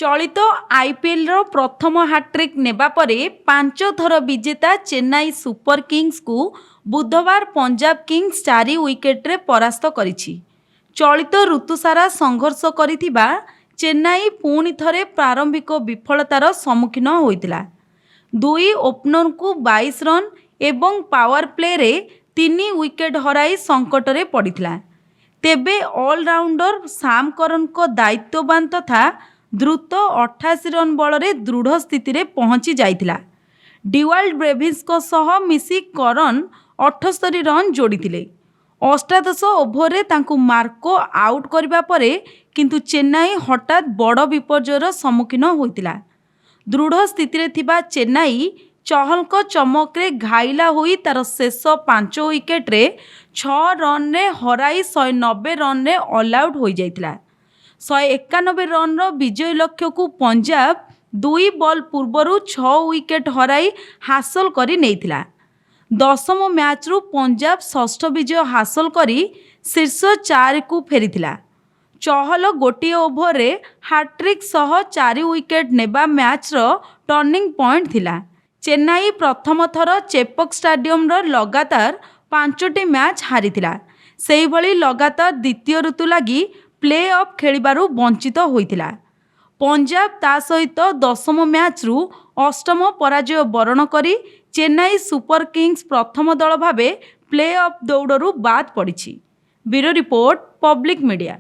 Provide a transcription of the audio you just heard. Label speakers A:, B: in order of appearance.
A: चलित आईपीएल रो प्रथम हाट्रिक नेबा परे 5 थर विजेता चेन्नई सुपर किंग्स को बुधवार पंजाब किंग्स 4 विकेट रे परास्त करिछि। चलित ऋतुसारा संघर्ष करिथिबा चेन्नई पुणी थरे प्रारंभिक विफलतार सम्मुखीन होइतिला। दुई ओपनर को 22 रन एवं पावर प्ले रे 3 विकेट हराई संकट रे पड़िथिला। तेबे ऑलराउंडर साम करन को दायित्ववान तथा द्रुत 88 रन बल दृढ़ स्थिति रे पहुंची जाइथिला। डिवाल्ड ब्रेविस को सह मिसी करन 78 रन जोड़िथिले। अष्टादश ओभर रे तांकु मार्को आउट करिबा परे किंतु चेन्नई हठात बड़ विपर्ययर सम्मुखीन होइतिला। दृढ़ स्थिति रे थिबा चेन्नई चहल को चमक रे घाइला होई तार शेष 5 विकेट रे 6 रन रे हराई 190 रन रे ऑल आउट हो जाइतिला। 191 रन रो विजय लक्ष्य को पंजाब 2 बॉल पूर्वरु 6 विकेट हराई हासिल करी नेइथिला। दशम मैच रु पंजाब षष्ठ विजय हासिल करी शीर्ष 4 को फेरिथिला। चहल गोटे ओभर रे हाट्रिक सह 4 विकेट नेबा मैच रो टर्निंग पॉइंट थिला। चेन्नई प्रथम थर चेपक स्टाडियम रो लगातार 5टी मैच हारिथिला। सेही भली लगातार द्वितीय ऋतु लगी प्ले ऑफ खेलिबारु वंचित होइथिला। पंजाब ता सहित दशम मैच रु अष्टम पराजय बरण करी चेन्नई सुपर किंग्स प्रथम दल भावे प्ले ऑफ दौड़रू बाद पड़िछि। Bureau report, public media.